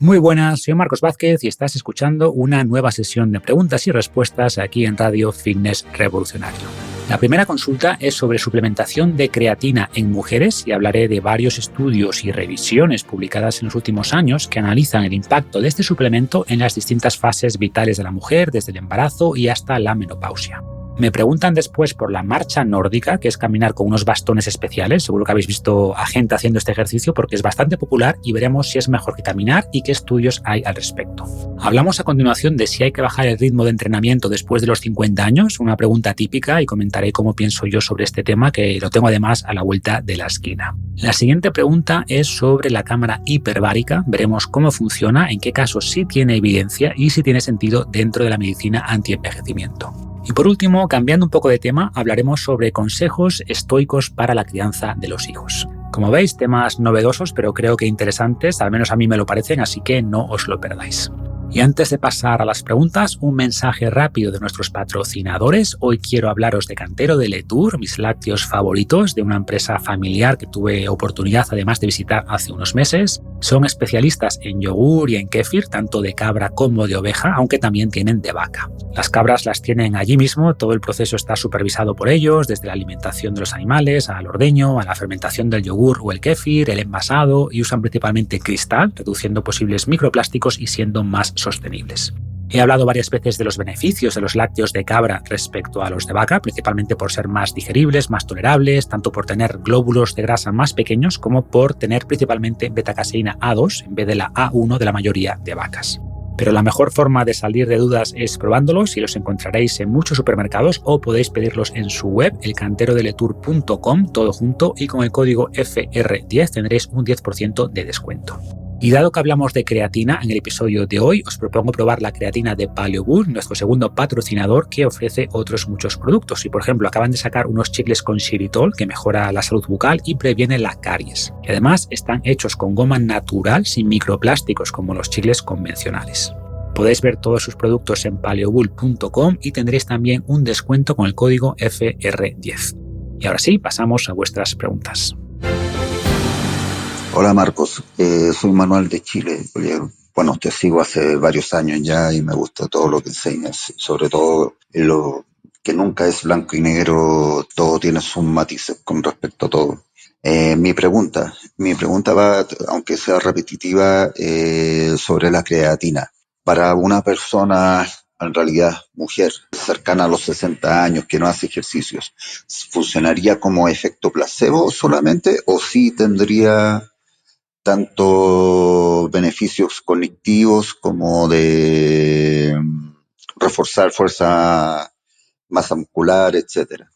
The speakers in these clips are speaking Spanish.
Muy buenas, soy Marcos Vázquez y estás escuchando una nueva sesión de preguntas y respuestas aquí en Radio Fitness Revolucionario. La primera consulta es sobre suplementación de creatina en mujeres y hablaré de varios estudios y revisiones publicadas en los últimos años que analizan el impacto de este suplemento en las distintas fases vitales de la mujer, desde el embarazo y hasta la menopausia. Me preguntan después por la marcha nórdica, que es caminar con unos bastones especiales. Seguro que habéis visto a gente haciendo este ejercicio porque es bastante popular y veremos si es mejor que caminar y qué estudios hay al respecto. Hablamos a continuación de si hay que bajar el ritmo de entrenamiento después de los 50 años, una pregunta típica, y comentaré cómo pienso yo sobre este tema, que lo tengo además a la vuelta de la esquina. La siguiente pregunta es sobre la cámara hiperbárica. Veremos cómo funciona, en qué casos sí tiene evidencia y si tiene sentido dentro de la medicina antienvejecimiento. Y por último, cambiando un poco de tema, hablaremos sobre consejos estoicos para la crianza de los hijos. Como veis, temas novedosos, pero creo que interesantes, al menos a mí me lo parecen, así que no os lo perdáis. Y antes de pasar a las preguntas, un mensaje rápido de nuestros patrocinadores. Hoy quiero hablaros de Cantero de Letur, mis lácteos favoritos, de una empresa familiar que tuve oportunidad además de visitar hace unos meses. Son especialistas en yogur y en kéfir, tanto de cabra como de oveja, aunque también tienen de vaca. Las cabras las tienen allí mismo, todo el proceso está supervisado por ellos, desde la alimentación de los animales, al ordeño, a la fermentación del yogur o el kéfir, el envasado, y usan principalmente cristal, reduciendo posibles microplásticos y siendo más sostenibles. He hablado varias veces de los beneficios de los lácteos de cabra respecto a los de vaca, principalmente por ser más digeribles, más tolerables, tanto por tener glóbulos de grasa más pequeños como por tener principalmente betacaseína A2 en vez de la A1 de la mayoría de vacas. Pero la mejor forma de salir de dudas es probándolos y los encontraréis en muchos supermercados o podéis pedirlos en su web, elcanterodeletur.com, todo junto, y con el código FR10 tendréis un 10% de descuento. Y dado que hablamos de creatina en el episodio de hoy, os propongo probar la creatina de Paleobull, nuestro segundo patrocinador, que ofrece otros muchos productos. Y por ejemplo, acaban de sacar unos chicles con xilitol que mejora la salud bucal y previene la caries. Y además están hechos con goma natural sin microplásticos como los chicles convencionales. Podéis ver todos sus productos en paleobull.com y tendréis también un descuento con el código FR10. Y ahora sí, pasamos a vuestras preguntas. Hola Marcos, soy Manuel de Chile. Bueno, te sigo hace varios años ya y me gusta todo lo que enseñas, sobre todo lo que nunca es blanco y negro, todo tiene sus matices con respecto a todo. Mi pregunta va, aunque sea repetitiva, sobre la creatina. Para una persona, en realidad mujer, cercana a los 60 años que no hace ejercicios, ¿funcionaría como efecto placebo solamente o sí tendría tanto beneficios cognitivos como de reforzar fuerza, masa muscular, etcétera?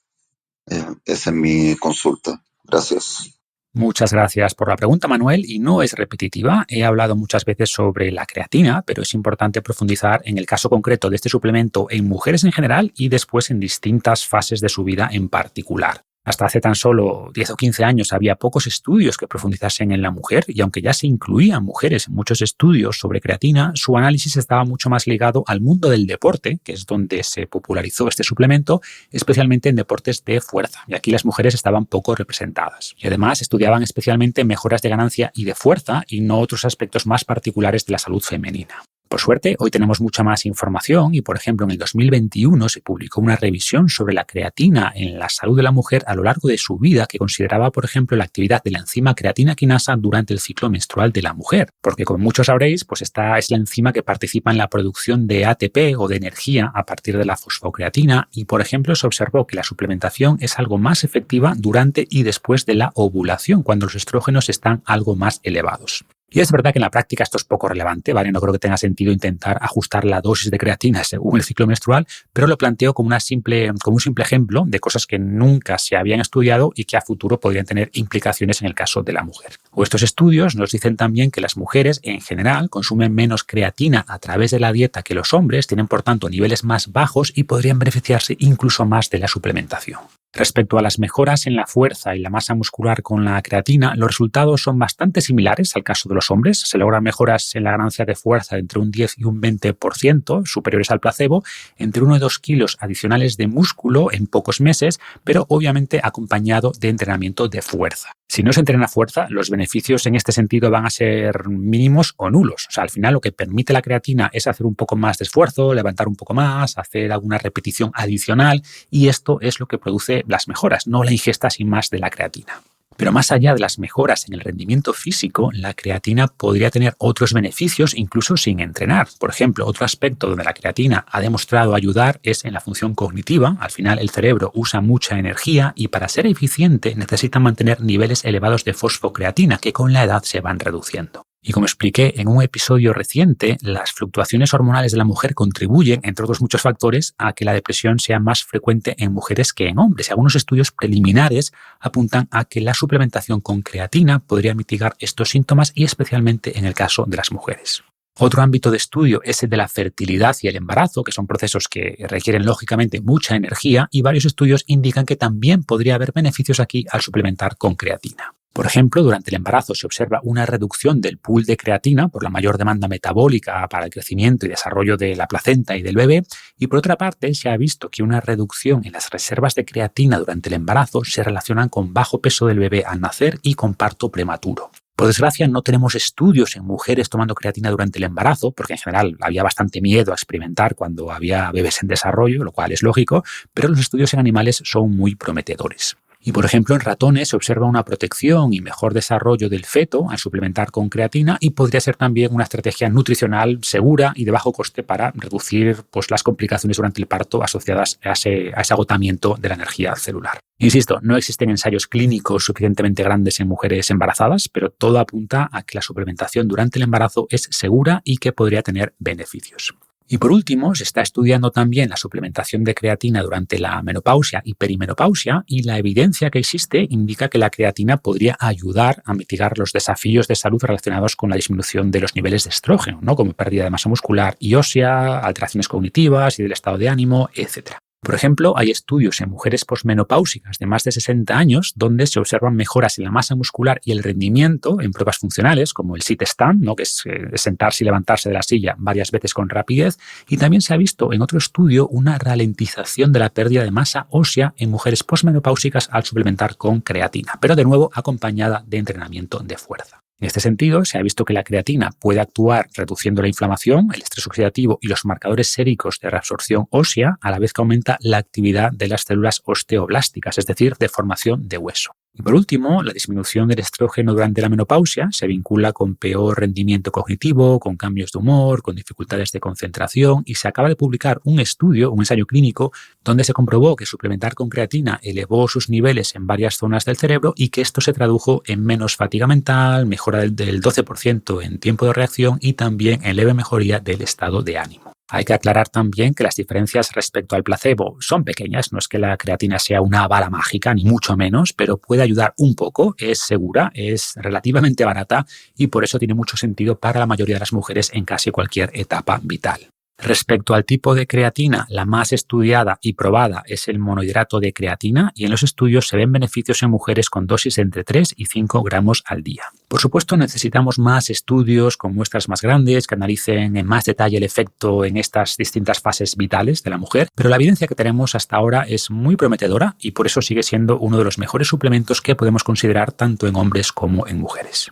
Esa es mi consulta. Gracias. Muchas gracias por la pregunta, Manuel, y no es repetitiva. He hablado muchas veces sobre la creatina, pero es importante profundizar en el caso concreto de este suplemento en mujeres en general y después en distintas fases de su vida en particular. Hasta hace tan solo 10 o 15 años había pocos estudios que profundizasen en la mujer y aunque ya se incluían mujeres en muchos estudios sobre creatina, su análisis estaba mucho más ligado al mundo del deporte, que es donde se popularizó este suplemento, especialmente en deportes de fuerza. Y aquí las mujeres estaban poco representadas. Y además estudiaban especialmente mejoras de ganancia y de fuerza y no otros aspectos más particulares de la salud femenina. Por suerte, hoy tenemos mucha más información y, por ejemplo, en el 2021 se publicó una revisión sobre la creatina en la salud de la mujer a lo largo de su vida que consideraba, por ejemplo, la actividad de la enzima creatina quinasa durante el ciclo menstrual de la mujer. Porque, como muchos sabréis, pues esta es la enzima que participa en la producción de ATP o de energía a partir de la fosfocreatina y, por ejemplo, se observó que la suplementación es algo más efectiva durante y después de la ovulación, cuando los estrógenos están algo más elevados. Y es verdad que en la práctica esto es poco relevante, ¿vale? No creo que tenga sentido intentar ajustar la dosis de creatina según el ciclo menstrual, pero lo planteo como un simple ejemplo de cosas que nunca se habían estudiado y que a futuro podrían tener implicaciones en el caso de la mujer. O estos estudios nos dicen también que las mujeres en general consumen menos creatina a través de la dieta que los hombres, tienen por tanto niveles más bajos y podrían beneficiarse incluso más de la suplementación. Respecto a las mejoras en la fuerza y la masa muscular con la creatina, los resultados son bastante similares al caso de los hombres. Se logran mejoras en la ganancia de fuerza entre un 10 y un 20%, superiores al placebo, entre 1 y 2 kilos adicionales de músculo en pocos meses, pero obviamente acompañado de entrenamiento de fuerza. Si no se entrena fuerza, los beneficios en este sentido van a ser mínimos o nulos. O sea, al final lo que permite la creatina es hacer un poco más de esfuerzo, levantar un poco más, hacer alguna repetición adicional, y esto es lo que produce las mejoras, no la ingesta sin más de la creatina. Pero más allá de las mejoras en el rendimiento físico, la creatina podría tener otros beneficios incluso sin entrenar. Por ejemplo, otro aspecto donde la creatina ha demostrado ayudar es en la función cognitiva. Al final el cerebro usa mucha energía y para ser eficiente necesita mantener niveles elevados de fosfocreatina que con la edad se van reduciendo. Y como expliqué en un episodio reciente, las fluctuaciones hormonales de la mujer contribuyen, entre otros muchos factores, a que la depresión sea más frecuente en mujeres que en hombres. Y algunos estudios preliminares apuntan a que la suplementación con creatina podría mitigar estos síntomas y especialmente en el caso de las mujeres. Otro ámbito de estudio es el de la fertilidad y el embarazo, que son procesos que requieren lógicamente mucha energía, y varios estudios indican que también podría haber beneficios aquí al suplementar con creatina. Por ejemplo, durante el embarazo se observa una reducción del pool de creatina por la mayor demanda metabólica para el crecimiento y desarrollo de la placenta y del bebé, y por otra parte se ha visto que una reducción en las reservas de creatina durante el embarazo se relacionan con bajo peso del bebé al nacer y con parto prematuro. Por desgracia, no tenemos estudios en mujeres tomando creatina durante el embarazo, porque en general había bastante miedo a experimentar cuando había bebés en desarrollo, lo cual es lógico, pero los estudios en animales son muy prometedores. Y, por ejemplo, en ratones se observa una protección y mejor desarrollo del feto al suplementar con creatina, y podría ser también una estrategia nutricional segura y de bajo coste para reducir las complicaciones durante el parto asociadas a ese agotamiento de la energía celular. Insisto, no existen ensayos clínicos suficientemente grandes en mujeres embarazadas, pero todo apunta a que la suplementación durante el embarazo es segura y que podría tener beneficios. Y por último, se está estudiando también la suplementación de creatina durante la menopausia y perimenopausia, y la evidencia que existe indica que la creatina podría ayudar a mitigar los desafíos de salud relacionados con la disminución de los niveles de estrógeno, ¿no? Como pérdida de masa muscular y ósea, alteraciones cognitivas y del estado de ánimo, etc. Por ejemplo, hay estudios en mujeres posmenopáusicas de más de 60 años donde se observan mejoras en la masa muscular y el rendimiento en pruebas funcionales, como el sit-stand, ¿no? Que es sentarse y levantarse de la silla varias veces con rapidez, y también se ha visto en otro estudio una ralentización de la pérdida de masa ósea en mujeres posmenopáusicas al suplementar con creatina, pero de nuevo acompañada de entrenamiento de fuerza. En este sentido, se ha visto que la creatina puede actuar reduciendo la inflamación, el estrés oxidativo y los marcadores séricos de reabsorción ósea, a la vez que aumenta la actividad de las células osteoblásticas, es decir, de formación de hueso. Y por último, la disminución del estrógeno durante la menopausia se vincula con peor rendimiento cognitivo, con cambios de humor, con dificultades de concentración, y se acaba de publicar un ensayo clínico, donde se comprobó que suplementar con creatina elevó sus niveles en varias zonas del cerebro y que esto se tradujo en menos fatiga mental, mejora del 12% en tiempo de reacción y también en leve mejoría del estado de ánimo. Hay que aclarar también que las diferencias respecto al placebo son pequeñas, no es que la creatina sea una bala mágica, ni mucho menos, pero puede ayudar un poco, es segura, es relativamente barata y por eso tiene mucho sentido para la mayoría de las mujeres en casi cualquier etapa vital. Respecto al tipo de creatina, la más estudiada y probada es el monohidrato de creatina, y en los estudios se ven beneficios en mujeres con dosis entre 3 y 5 gramos al día. Por supuesto, necesitamos más estudios con muestras más grandes que analicen en más detalle el efecto en estas distintas fases vitales de la mujer, pero la evidencia que tenemos hasta ahora es muy prometedora y por eso sigue siendo uno de los mejores suplementos que podemos considerar tanto en hombres como en mujeres.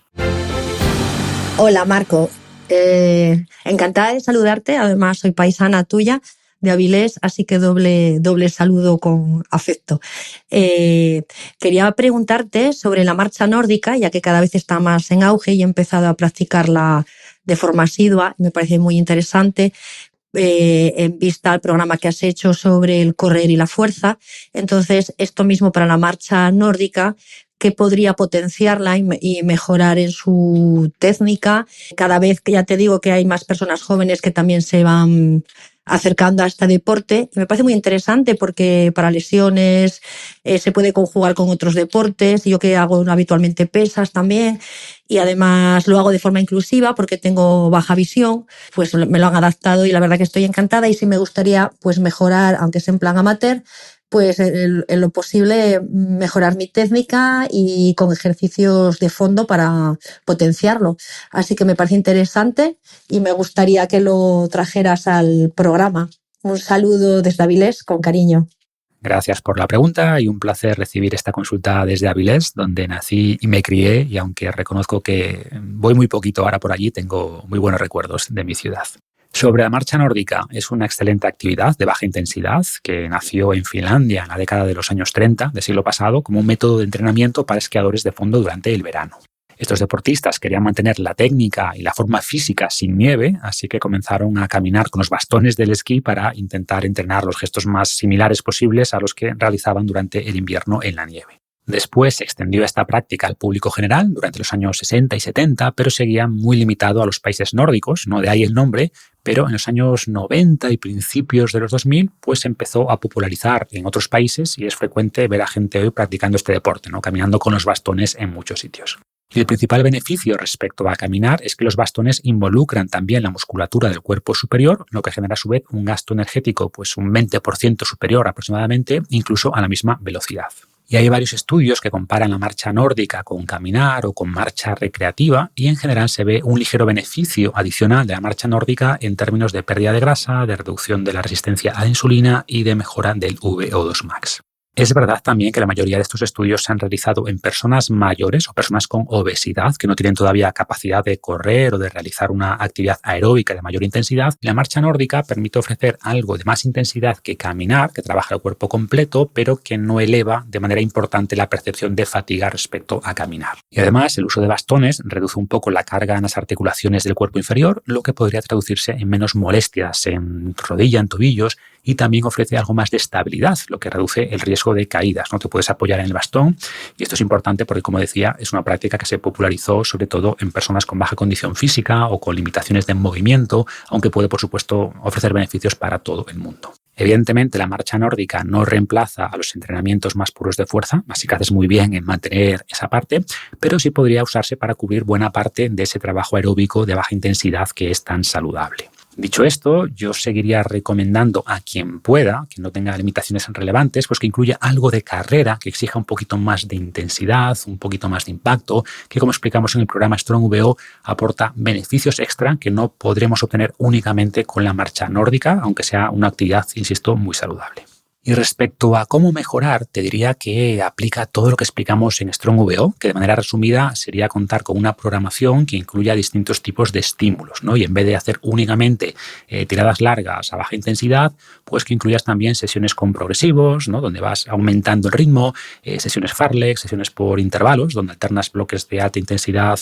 Hola, Marco. Encantada de saludarte. Además, soy paisana tuya de Avilés, así que doble saludo con afecto. Quería preguntarte sobre la marcha nórdica, ya que cada vez está más en auge y he empezado a practicarla de forma asidua. Me parece muy interesante. En vista al programa que has hecho sobre el correr y la fuerza. Entonces, esto mismo para la marcha nórdica, ¿qué podría potenciarla y mejorar en su técnica? Cada vez que ya te digo que hay más personas jóvenes que también se van acercando a este deporte. Y me parece muy interesante porque para lesiones se puede conjugar con otros deportes. Yo que hago habitualmente pesas también, y además lo hago de forma inclusiva porque tengo baja visión, pues me lo han adaptado y la verdad que estoy encantada. Y sí me gustaría pues mejorar, aunque sea en plan amateur, pues en lo posible mejorar mi técnica y con ejercicios de fondo para potenciarlo. Así que me parece interesante y me gustaría que lo trajeras al programa. Un saludo desde Avilés, con cariño. Gracias por la pregunta y un placer recibir esta consulta desde Avilés, donde nací y me crié, y aunque reconozco que voy muy poquito ahora por allí, tengo muy buenos recuerdos de mi ciudad. Sobre la marcha nórdica, es una excelente actividad de baja intensidad que nació en Finlandia en la década de los años 30 del siglo pasado como un método de entrenamiento para esquiadores de fondo durante el verano. Estos deportistas querían mantener la técnica y la forma física sin nieve, así que comenzaron a caminar con los bastones del esquí para intentar entrenar los gestos más similares posibles a los que realizaban durante el invierno en la nieve. Después se extendió esta práctica al público general durante los años 60 y 70, pero seguía muy limitado a los países nórdicos, no de ahí el nombre, pero en los años 90 y principios de los 2000 pues se empezó a popularizar en otros países y es frecuente ver a gente hoy practicando este deporte, ¿no? Caminando con los bastones en muchos sitios. Y el principal beneficio respecto a caminar es que los bastones involucran también la musculatura del cuerpo superior, lo que genera a su vez un gasto energético pues un 20% superior aproximadamente, incluso a la misma velocidad. Y hay varios estudios que comparan la marcha nórdica con caminar o con marcha recreativa y en general se ve un ligero beneficio adicional de la marcha nórdica en términos de pérdida de grasa, de reducción de la resistencia a la insulina y de mejora del VO2 max. Es verdad también que la mayoría de estos estudios se han realizado en personas mayores o personas con obesidad que no tienen todavía capacidad de correr o de realizar una actividad aeróbica de mayor intensidad. La marcha nórdica permite ofrecer algo de más intensidad que caminar, que trabaja el cuerpo completo, pero que no eleva de manera importante la percepción de fatiga respecto a caminar. Y además, el uso de bastones reduce un poco la carga en las articulaciones del cuerpo inferior, lo que podría traducirse en menos molestias en rodilla, en tobillos, y también ofrece algo más de estabilidad, lo que reduce el riesgo de caídas, ¿no? Te puedes apoyar en el bastón y esto es importante porque, como decía, es una práctica que se popularizó sobre todo en personas con baja condición física o con limitaciones de movimiento, aunque puede, por supuesto, ofrecer beneficios para todo el mundo. Evidentemente, la marcha nórdica no reemplaza a los entrenamientos más puros de fuerza, así que haces muy bien en mantener esa parte, pero sí podría usarse para cubrir buena parte de ese trabajo aeróbico de baja intensidad que es tan saludable. Dicho esto, yo seguiría recomendando a quien pueda, que no tenga limitaciones relevantes, pues que incluya algo de carrera, que exija un poquito más de intensidad, un poquito más de impacto, que como explicamos en el programa Strong VO, aporta beneficios extra que no podremos obtener únicamente con la marcha nórdica, aunque sea una actividad, insisto, muy saludable. Y respecto a cómo mejorar, te diría que aplica todo lo que explicamos en Strong VO, que de manera resumida sería contar con una programación que incluya distintos tipos de estímulos, ¿no? Y en vez de hacer únicamente tiradas largas a baja intensidad, pues que incluyas también sesiones con progresivos, ¿no? Donde vas aumentando el ritmo, sesiones fartlek, sesiones por intervalos, donde alternas bloques de alta intensidad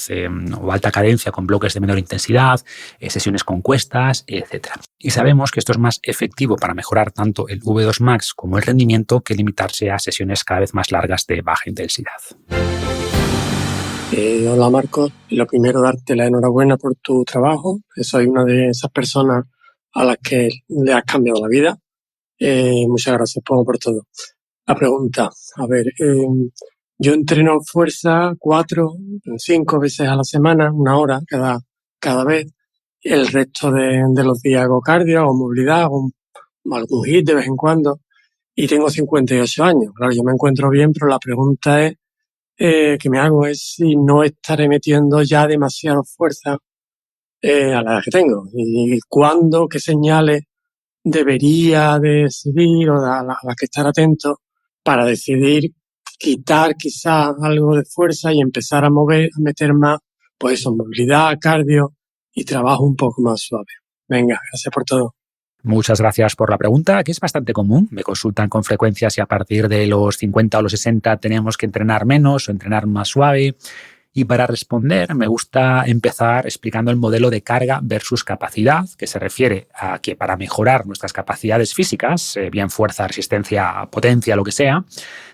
o alta cadencia con bloques de menor intensidad, sesiones con cuestas, etc. Y sabemos que esto es más efectivo para mejorar tanto el V2 max como el rendimiento que limitarse a sesiones cada vez más largas de baja intensidad. Hola Marcos, lo primero darte la enhorabuena por tu trabajo. Soy una de esas personas a las que le has cambiado la vida. Muchas gracias por todo. La pregunta, a ver, yo entreno fuerza 4, 5 veces a la semana, 1 hora cada vez. El resto de los días hago cardio, hago movilidad, hago algún hit de vez en cuando. Y tengo 58 años. Claro, yo me encuentro bien, pero la pregunta es que me hago es si no estaré metiendo ya demasiada fuerza a la edad que tengo. Y cuándo, qué señales debería de seguir o a las que estar atento para decidir quitar quizás algo de fuerza y empezar a meter más, pues eso, movilidad, cardio y trabajo un poco más suave. Venga, gracias por todo. Muchas gracias por la pregunta, que es bastante común. Me consultan con frecuencia si a partir de los 50 o los 60 tenemos que entrenar menos o entrenar más suave. Y para responder, me gusta empezar explicando el modelo de carga versus capacidad, que se refiere a que para mejorar nuestras capacidades físicas, bien fuerza, resistencia, potencia, lo que sea,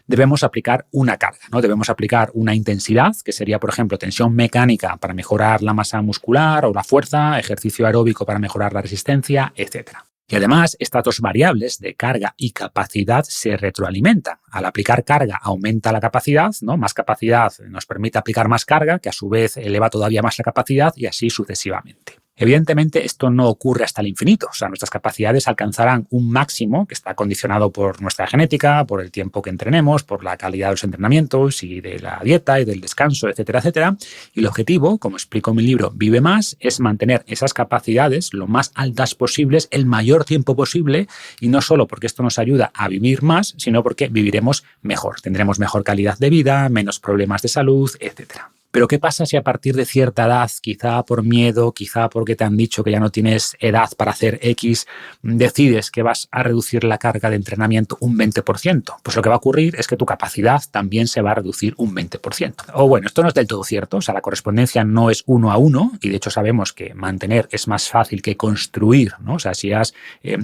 debemos aplicar una carga, ¿no? Debemos aplicar una intensidad, que sería, por ejemplo, tensión mecánica para mejorar la masa muscular o la fuerza, ejercicio aeróbico para mejorar la resistencia, etc. Y además, estas dos variables de carga y capacidad se retroalimentan. Al aplicar carga aumenta la capacidad, ¿no? Más capacidad nos permite aplicar más carga, que a su vez eleva todavía más la capacidad y así sucesivamente. Evidentemente, esto no ocurre hasta el infinito. O sea, nuestras capacidades alcanzarán un máximo que está condicionado por nuestra genética, por el tiempo que entrenemos, por la calidad de los entrenamientos y de la dieta y del descanso, etcétera, etcétera. Y el objetivo, como explico en mi libro Vive Más, es mantener esas capacidades lo más altas posibles el mayor tiempo posible, y no solo porque esto nos ayuda a vivir más, sino porque viviremos mejor. Tendremos mejor calidad de vida, menos problemas de salud, etcétera. Pero ¿qué pasa si a partir de cierta edad, quizá por miedo, quizá porque te han dicho que ya no tienes edad para hacer X, decides que vas a reducir la carga de entrenamiento un 20%? Pues lo que va a ocurrir es que tu capacidad también se va a reducir un 20%. O bueno, esto no es del todo cierto, o sea, la correspondencia no es 1 a 1, y de hecho sabemos que mantener es más fácil que construir, ¿no? O sea, si has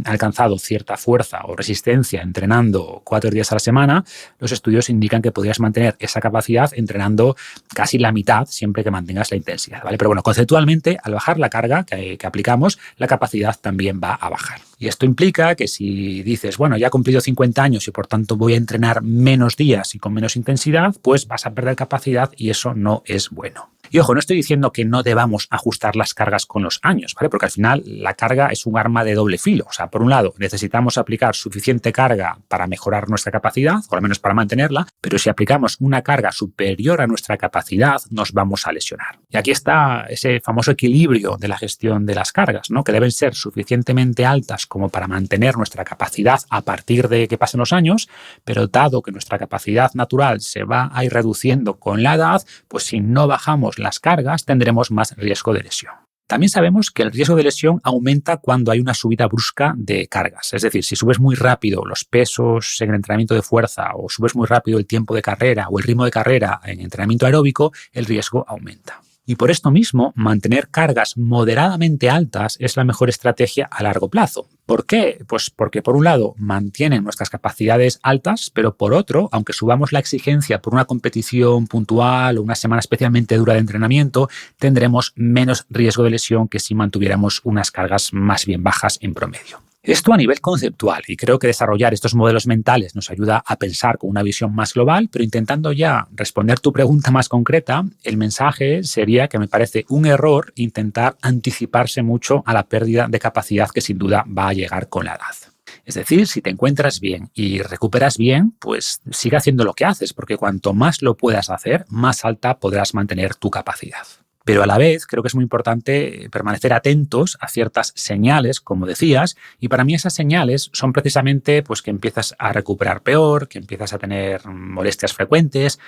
alcanzado cierta fuerza o resistencia entrenando 4 días a la semana, los estudios indican que podrías mantener esa capacidad entrenando casi la mitad siempre que mantengas la intensidad, ¿vale? Pero bueno, conceptualmente, al bajar la carga que aplicamos, la capacidad también va a bajar. Y esto implica que si dices, bueno, ya he cumplido 50 años y por tanto voy a entrenar menos días y con menos intensidad, pues vas a perder capacidad y eso no es bueno. Y ojo, no estoy diciendo que no debamos ajustar las cargas con los años, ¿vale? Porque al final la carga es un arma de doble filo. O sea, por un lado, necesitamos aplicar suficiente carga para mejorar nuestra capacidad, o al menos para mantenerla, pero si aplicamos una carga superior a nuestra capacidad, nos vamos a lesionar. Y aquí está ese famoso equilibrio de la gestión de las cargas, ¿no? Que deben ser suficientemente altas como para mantener nuestra capacidad a partir de que pasen los años, pero dado que nuestra capacidad natural se va a ir reduciendo con la edad, pues si no bajamos las cargas, tendremos más riesgo de lesión. También sabemos que el riesgo de lesión aumenta cuando hay una subida brusca de cargas. Es decir, si subes muy rápido los pesos en el entrenamiento de fuerza, o subes muy rápido el tiempo de carrera o el ritmo de carrera en entrenamiento aeróbico, el riesgo aumenta. Y por esto mismo, mantener cargas moderadamente altas es la mejor estrategia a largo plazo. ¿Por qué? Pues porque por un lado mantienen nuestras capacidades altas, pero por otro, aunque subamos la exigencia por una competición puntual o una semana especialmente dura de entrenamiento, tendremos menos riesgo de lesión que si mantuviéramos unas cargas más bien bajas en promedio. Esto a nivel conceptual, y creo que desarrollar estos modelos mentales nos ayuda a pensar con una visión más global, pero intentando ya responder tu pregunta más concreta, el mensaje sería que me parece un error intentar anticiparse mucho a la pérdida de capacidad que sin duda va a llegar con la edad. Es decir, si te encuentras bien y recuperas bien, pues sigue haciendo lo que haces, porque cuanto más lo puedas hacer, más alta podrás mantener tu capacidad. Pero a la vez creo que es muy importante permanecer atentos a ciertas señales, como decías, y para mí esas señales son precisamente pues, que empiezas a recuperar peor, que empiezas a tener molestias frecuentes,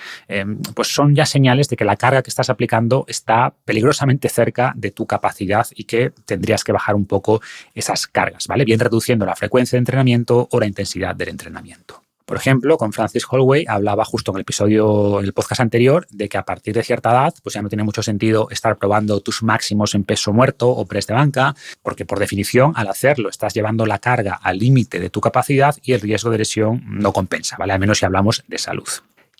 pues son ya señales de que la carga que estás aplicando está peligrosamente cerca de tu capacidad y que tendrías que bajar un poco esas cargas, ¿vale? Bien reduciendo la frecuencia de entrenamiento o la intensidad del entrenamiento. Por ejemplo, con Francis Holloway hablaba justo en el podcast anterior, de que a partir de cierta edad pues ya no tiene mucho sentido estar probando tus máximos en peso muerto o press de banca, porque por definición al hacerlo estás llevando la carga al límite de tu capacidad y el riesgo de lesión no compensa, ¿vale? Al menos si hablamos de salud.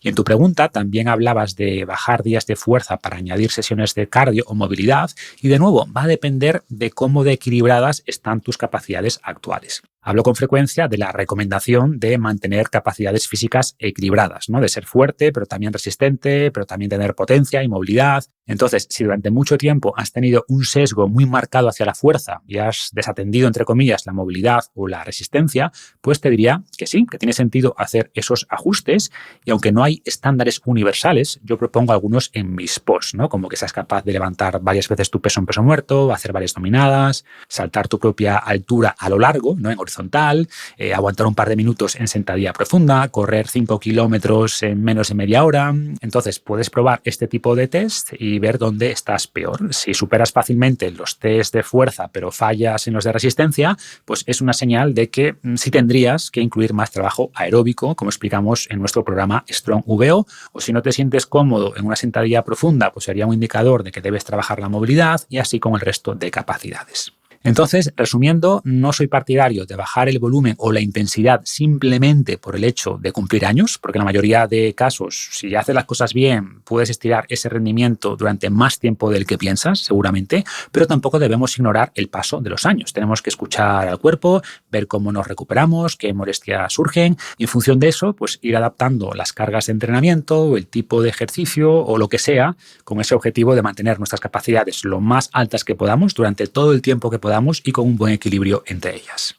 Y en tu pregunta también hablabas de bajar días de fuerza para añadir sesiones de cardio o movilidad, y de nuevo va a depender de cómo de equilibradas están tus capacidades actuales. Hablo con frecuencia de la recomendación de mantener capacidades físicas equilibradas, ¿no? De ser fuerte, pero también resistente, pero también tener potencia y movilidad. Entonces, si durante mucho tiempo has tenido un sesgo muy marcado hacia la fuerza y has desatendido, entre comillas, la movilidad o la resistencia, pues te diría que sí, que tiene sentido hacer esos ajustes, y aunque no hay estándares universales, yo propongo algunos en mis posts, ¿no? Como que seas capaz de levantar varias veces tu peso en peso muerto, hacer varias dominadas, saltar tu propia altura a lo largo, ¿no? En horizontal, aguantar un par de minutos en sentadilla profunda, correr 5 kilómetros en menos de media hora. Entonces puedes probar este tipo de test y ver dónde estás peor. Si superas fácilmente los test de fuerza pero fallas en los de resistencia, pues es una señal de que sí tendrías que incluir más trabajo aeróbico, como explicamos en nuestro programa Strong VO, o si no te sientes cómodo en una sentadilla profunda, pues sería un indicador de que debes trabajar la movilidad, y así con el resto de capacidades. Entonces, resumiendo, no soy partidario de bajar el volumen o la intensidad simplemente por el hecho de cumplir años, porque en la mayoría de casos, si haces las cosas bien, puedes estirar ese rendimiento durante más tiempo del que piensas, seguramente, pero tampoco debemos ignorar el paso de los años. Tenemos que escuchar al cuerpo, ver cómo nos recuperamos, qué molestias surgen, y en función de eso, pues ir adaptando las cargas de entrenamiento o el tipo de ejercicio o lo que sea, con ese objetivo de mantener nuestras capacidades lo más altas que podamos durante todo el tiempo que podamos y con un buen equilibrio entre ellas.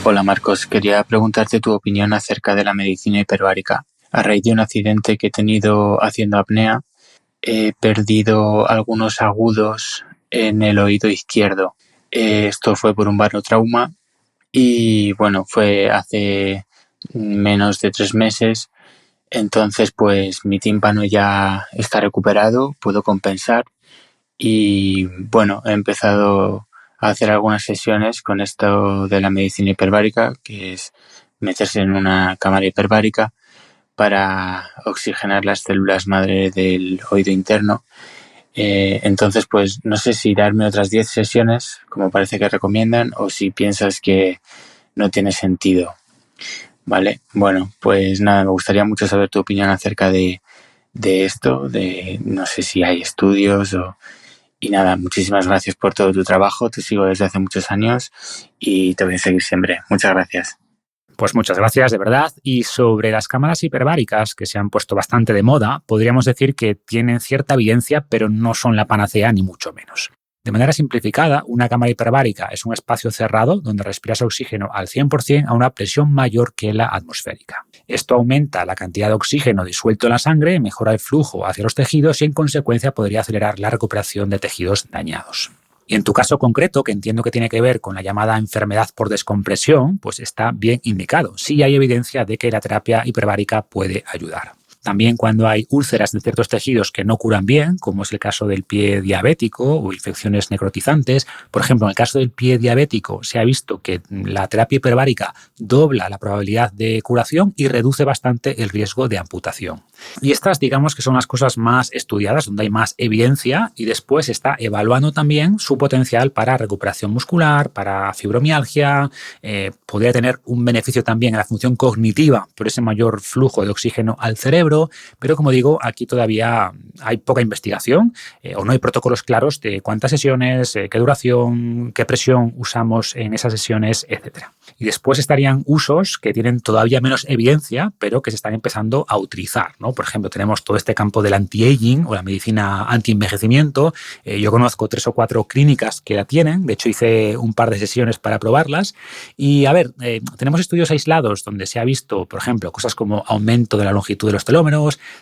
Hola Marcos, quería preguntarte tu opinión acerca de la medicina hiperbárica. A raíz de un accidente que he tenido haciendo apnea, he perdido algunos agudos en el oído izquierdo. Esto fue por un barotrauma y bueno, fue hace menos de 3 meses. Entonces pues mi tímpano ya está recuperado, puedo compensar. Y bueno, he empezado a hacer algunas sesiones con esto de la medicina hiperbárica, que es meterse en una cámara hiperbárica para oxigenar las células madre del oído interno. Entonces, pues no sé si darme otras 10 sesiones, como parece que recomiendan, o si piensas que no tiene sentido. Vale, bueno, pues nada, me gustaría mucho saber tu opinión acerca de esto, de no sé si hay estudios o... Y nada, muchísimas gracias por todo tu trabajo. Te sigo desde hace muchos años y te voy a seguir siempre. Muchas gracias. Pues muchas gracias, de verdad. Y sobre las cámaras hiperbáricas, que se han puesto bastante de moda, podríamos decir que tienen cierta evidencia, pero no son la panacea ni mucho menos. De manera simplificada, una cámara hiperbárica es un espacio cerrado donde respiras oxígeno al 100% a una presión mayor que la atmosférica. Esto aumenta la cantidad de oxígeno disuelto en la sangre, mejora el flujo hacia los tejidos y en consecuencia podría acelerar la recuperación de tejidos dañados. Y en tu caso concreto, que entiendo que tiene que ver con la llamada enfermedad por descompresión, pues está bien indicado. Sí hay evidencia de que la terapia hiperbárica puede ayudar. También cuando hay úlceras de ciertos tejidos que no curan bien, como es el caso del pie diabético o infecciones necrotizantes. Por ejemplo, en el caso del pie diabético se ha visto que la terapia hiperbárica dobla la probabilidad de curación y reduce bastante el riesgo de amputación. Y estas, digamos que son las cosas más estudiadas, donde hay más evidencia, y después está evaluando también su potencial para recuperación muscular, para fibromialgia, podría tener un beneficio también en la función cognitiva por ese mayor flujo de oxígeno al cerebro. Pero como digo, aquí todavía hay poca investigación o no hay protocolos claros de cuántas sesiones, qué duración, qué presión usamos en esas sesiones, etc. Y después estarían usos que tienen todavía menos evidencia, pero que se están empezando a utilizar, ¿no? Por ejemplo, tenemos todo este campo del anti-aging o la medicina anti-envejecimiento. Yo conozco 3 o 4 clínicas que la tienen. De hecho, hice un par de sesiones para probarlas. Y a ver, tenemos estudios aislados donde se ha visto, por ejemplo, cosas como aumento de la longitud de los telómeros,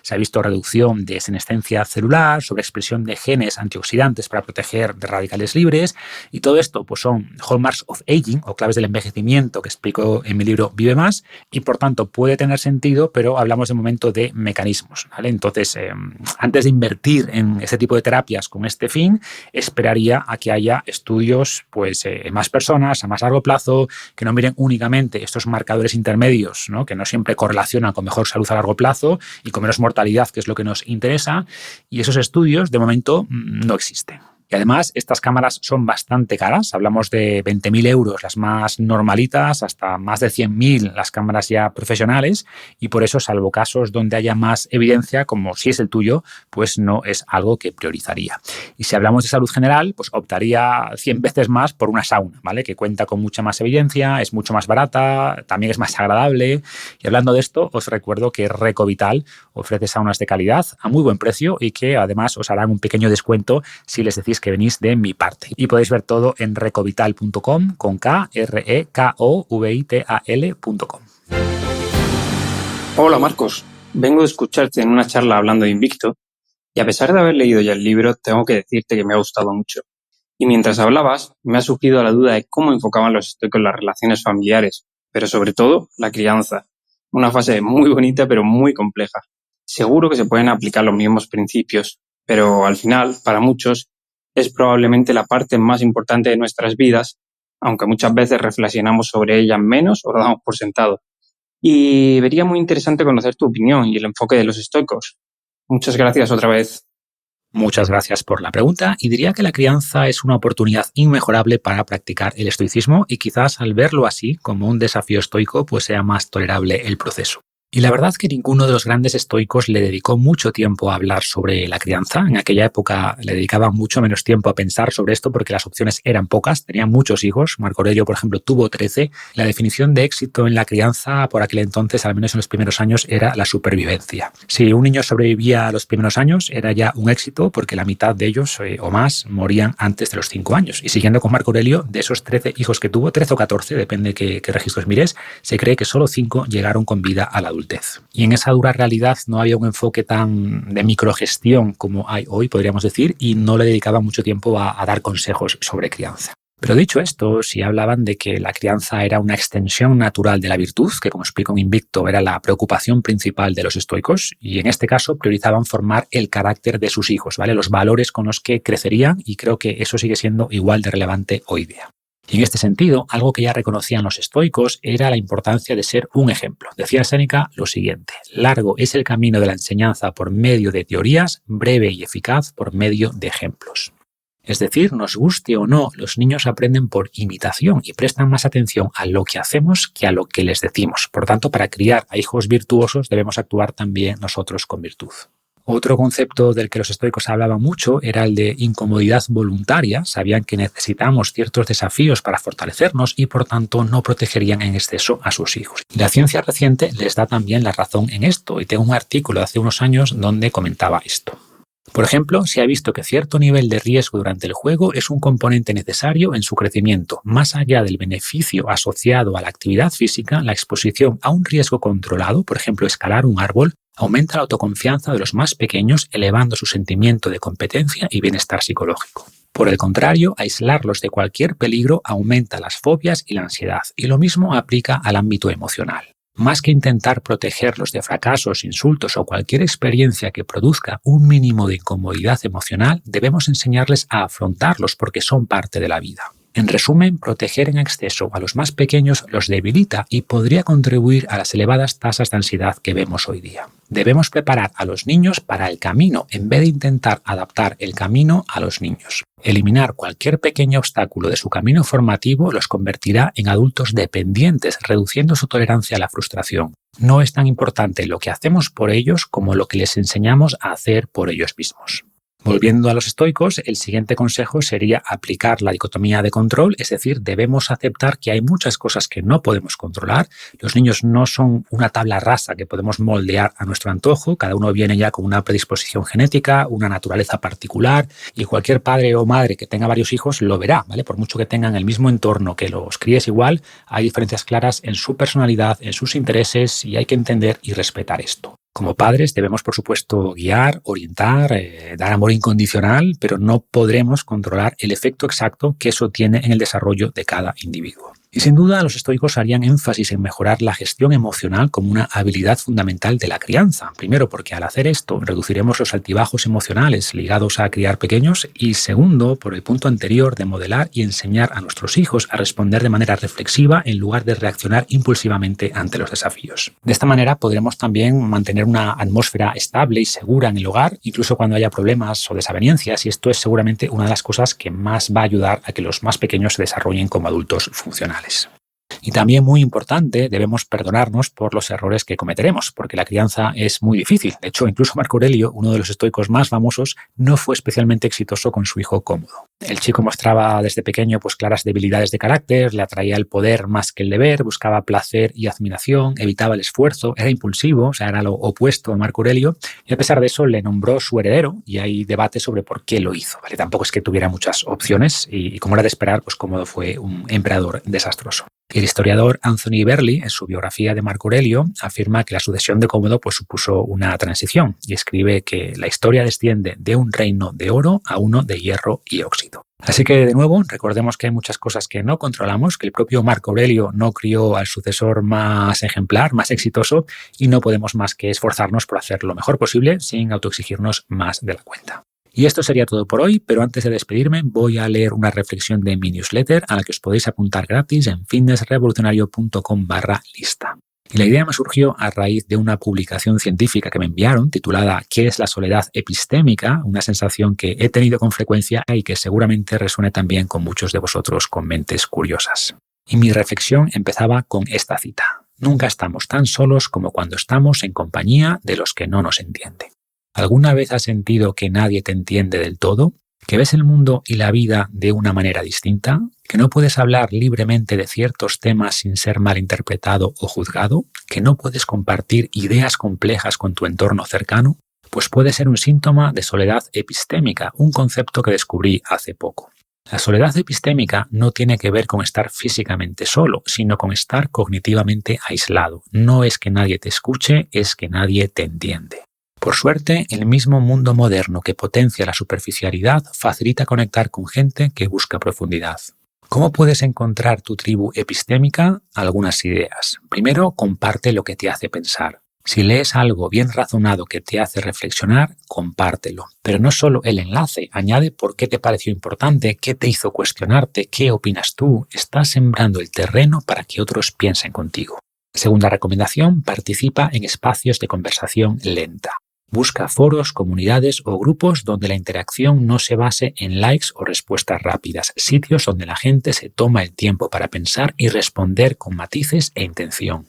se ha visto reducción de senescencia celular, sobreexpresión de genes antioxidantes para proteger de radicales libres, y todo esto pues son hallmarks of aging o claves del envejecimiento que explico en mi libro Vive Más, y por tanto puede tener sentido, pero hablamos de momento de mecanismos, ¿vale? Entonces, antes de invertir en ese tipo de terapias con este fin, esperaría a que haya estudios pues en más personas, a más largo plazo, que no miren únicamente estos marcadores intermedios, ¿no? Que no siempre correlacionan con mejor salud a largo plazo y con menos mortalidad, que es lo que nos interesa, y esos estudios de momento no existen. Y además, estas cámaras son bastante caras. Hablamos de 20.000 euros las más normalitas, hasta más de 100.000 las cámaras ya profesionales, y por eso, salvo casos donde haya más evidencia, como si es el tuyo, pues no es algo que priorizaría. Y si hablamos de salud general, pues optaría 100 veces más por una sauna, ¿vale? Que cuenta con mucha más evidencia, es mucho más barata, también es más agradable. Y hablando de esto, os recuerdo que Recovital ofrece saunas de calidad a muy buen precio y que además os harán un pequeño descuento si les decís que venís de mi parte. Y podéis ver todo en recovital.com con Rekovital.com. Hola Marcos, vengo de escucharte en una charla hablando de Invicto y a pesar de haber leído ya el libro, tengo que decirte que me ha gustado mucho. Y mientras hablabas, me ha surgido la duda de cómo enfocaban los estoicos las relaciones familiares, pero sobre todo la crianza. Una fase muy bonita pero muy compleja. Seguro que se pueden aplicar los mismos principios, pero al final, para muchos, es probablemente la parte más importante de nuestras vidas, aunque muchas veces reflexionamos sobre ella menos o lo damos por sentado. Y vería muy interesante conocer tu opinión y el enfoque de los estoicos. Muchas gracias otra vez. Muchas gracias por la pregunta y diría que la crianza es una oportunidad inmejorable para practicar el estoicismo y quizás al verlo así como un desafío estoico pues sea más tolerable el proceso. Y la verdad es que ninguno de los grandes estoicos le dedicó mucho tiempo a hablar sobre la crianza. En aquella época le dedicaban mucho menos tiempo a pensar sobre esto porque las opciones eran pocas, tenían muchos hijos. Marco Aurelio, por ejemplo, tuvo 13. La definición de éxito en la crianza por aquel entonces, al menos en los primeros años, era la supervivencia. Si un niño sobrevivía a los primeros años, era ya un éxito porque la mitad de ellos o más morían antes de los 5 años. Y siguiendo con Marco Aurelio, de esos 13 hijos que tuvo, 13 o 14, depende de qué registros mires, se cree que solo 5 llegaron con vida a la adultez. Y en esa dura realidad no había un enfoque tan de microgestión como hay hoy, podríamos decir, y no le dedicaban mucho tiempo a dar consejos sobre crianza. Pero dicho esto, sí hablaban de que la crianza era una extensión natural de la virtud, que como explico en Invicto era la preocupación principal de los estoicos, y en este caso priorizaban formar el carácter de sus hijos, ¿vale? Los valores con los que crecerían, y creo que eso sigue siendo igual de relevante hoy día. Y en este sentido, algo que ya reconocían los estoicos era la importancia de ser un ejemplo. Decía Séneca lo siguiente: largo es el camino de la enseñanza por medio de teorías, breve y eficaz por medio de ejemplos. Es decir, nos guste o no, los niños aprenden por imitación y prestan más atención a lo que hacemos que a lo que les decimos. Por tanto, para criar a hijos virtuosos debemos actuar también nosotros con virtud. Otro concepto del que los estoicos hablaban mucho era el de incomodidad voluntaria. Sabían que necesitamos ciertos desafíos para fortalecernos y por tanto no protegerían en exceso a sus hijos. Y la ciencia reciente les da también la razón en esto y tengo un artículo de hace unos años donde comentaba esto. Por ejemplo, se ha visto que cierto nivel de riesgo durante el juego es un componente necesario en su crecimiento. Más allá del beneficio asociado a la actividad física, la exposición a un riesgo controlado, por ejemplo, escalar un árbol, aumenta la autoconfianza de los más pequeños, elevando su sentimiento de competencia y bienestar psicológico. Por el contrario, aislarlos de cualquier peligro aumenta las fobias y la ansiedad, y lo mismo aplica al ámbito emocional. Más que intentar protegerlos de fracasos, insultos o cualquier experiencia que produzca un mínimo de incomodidad emocional, debemos enseñarles a afrontarlos porque son parte de la vida. En resumen, proteger en exceso a los más pequeños los debilita y podría contribuir a las elevadas tasas de ansiedad que vemos hoy día. Debemos preparar a los niños para el camino en vez de intentar adaptar el camino a los niños. Eliminar cualquier pequeño obstáculo de su camino formativo los convertirá en adultos dependientes, reduciendo su tolerancia a la frustración. No es tan importante lo que hacemos por ellos como lo que les enseñamos a hacer por ellos mismos. Volviendo a los estoicos, el siguiente consejo sería aplicar la dicotomía de control, es decir, debemos aceptar que hay muchas cosas que no podemos controlar. Los niños no son una tabla rasa que podemos moldear a nuestro antojo, cada uno viene ya con una predisposición genética, una naturaleza particular, y cualquier padre o madre que tenga varios hijos lo verá, ¿vale? Por mucho que tengan el mismo entorno, que los críes igual, hay diferencias claras en su personalidad, en sus intereses, y hay que entender y respetar esto. Como padres debemos, por supuesto, guiar, orientar, dar amor incondicional, pero no podremos controlar el efecto exacto que eso tiene en el desarrollo de cada individuo. Y sin duda los estoicos harían énfasis en mejorar la gestión emocional como una habilidad fundamental de la crianza. Primero, porque al hacer esto reduciremos los altibajos emocionales ligados a criar pequeños, y segundo, por el punto anterior de modelar y enseñar a nuestros hijos a responder de manera reflexiva en lugar de reaccionar impulsivamente ante los desafíos. De esta manera podremos también mantener una atmósfera estable y segura en el hogar, incluso cuando haya problemas o desavenencias, y esto es seguramente una de las cosas que más va a ayudar a que los más pequeños se desarrollen como adultos funcionales. Y también muy importante, debemos perdonarnos por los errores que cometeremos, porque la crianza es muy difícil. De hecho, incluso Marco Aurelio, uno de los estoicos más famosos, no fue especialmente exitoso con su hijo Cómodo. El chico mostraba desde pequeño claras debilidades de carácter, le atraía el poder más que el deber, buscaba placer y admiración, evitaba el esfuerzo, era impulsivo, o sea, era lo opuesto a Marco Aurelio, y a pesar de eso le nombró su heredero, y hay debate sobre por qué lo hizo, ¿vale? Tampoco es que tuviera muchas opciones, y como era de esperar, Cómodo fue un emperador desastroso. El historiador Anthony Berley, en su biografía de Marco Aurelio, afirma que la sucesión de Cómodo supuso una transición, y escribe que la historia desciende de un reino de oro a uno de hierro y óxido. Así que, de nuevo, recordemos que hay muchas cosas que no controlamos, que el propio Marco Aurelio no crió al sucesor más ejemplar, más exitoso, y no podemos más que esforzarnos por hacer lo mejor posible sin autoexigirnos más de la cuenta. Y esto sería todo por hoy, pero antes de despedirme voy a leer una reflexión de mi newsletter a la que os podéis apuntar gratis en fitnessrevolucionario.com/lista. Y la idea me surgió a raíz de una publicación científica que me enviaron titulada ¿Qué es la soledad epistémica? Una sensación que he tenido con frecuencia y que seguramente resuene también con muchos de vosotros con mentes curiosas. Y mi reflexión empezaba con esta cita. Nunca estamos tan solos como cuando estamos en compañía de los que no nos entienden. ¿Alguna vez has sentido que nadie te entiende del todo? ¿Que ves el mundo y la vida de una manera distinta? ¿Que no puedes hablar libremente de ciertos temas sin ser malinterpretado o juzgado? ¿Que no puedes compartir ideas complejas con tu entorno cercano? Pues puede ser un síntoma de soledad epistémica, un concepto que descubrí hace poco. La soledad epistémica no tiene que ver con estar físicamente solo, sino con estar cognitivamente aislado. No es que nadie te escuche, es que nadie te entiende. Por suerte, el mismo mundo moderno que potencia la superficialidad facilita conectar con gente que busca profundidad. ¿Cómo puedes encontrar tu tribu epistémica? Algunas ideas. Primero, comparte lo que te hace pensar. Si lees algo bien razonado que te hace reflexionar, compártelo. Pero no solo el enlace, añade por qué te pareció importante, qué te hizo cuestionarte, qué opinas tú. Estás sembrando el terreno para que otros piensen contigo. Segunda recomendación, participa en espacios de conversación lenta. Busca foros, comunidades o grupos donde la interacción no se base en likes o respuestas rápidas, sitios donde la gente se toma el tiempo para pensar y responder con matices e intención.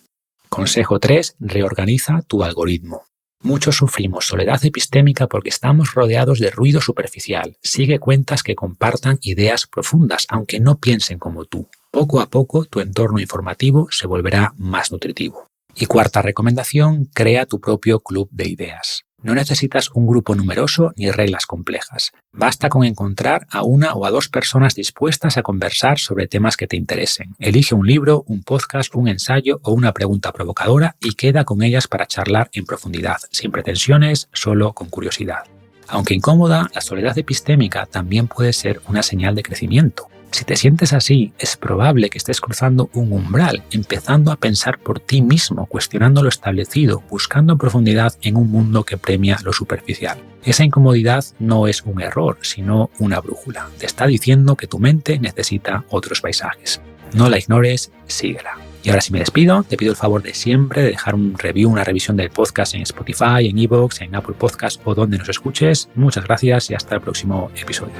Consejo 3. Reorganiza tu algoritmo. Muchos sufrimos soledad epistémica porque estamos rodeados de ruido superficial. Sigue cuentas que compartan ideas profundas, aunque no piensen como tú. Poco a poco tu entorno informativo se volverá más nutritivo. Y cuarta recomendación, crea tu propio club de ideas. No necesitas un grupo numeroso ni reglas complejas. Basta con encontrar a una o a dos personas dispuestas a conversar sobre temas que te interesen. Elige un libro, un podcast, un ensayo o una pregunta provocadora y queda con ellas para charlar en profundidad, sin pretensiones, solo con curiosidad. Aunque incómoda, la soledad epistémica también puede ser una señal de crecimiento. Si te sientes así, es probable que estés cruzando un umbral, empezando a pensar por ti mismo, cuestionando lo establecido, buscando profundidad en un mundo que premia lo superficial. Esa incomodidad no es un error, sino una brújula. Te está diciendo que tu mente necesita otros paisajes. No la ignores, síguela. Y ahora sí me despido, te pido el favor de siempre de dejar un review, una revisión del podcast en Spotify, en iVoox, en Apple Podcast o donde nos escuches. Muchas gracias y hasta el próximo episodio.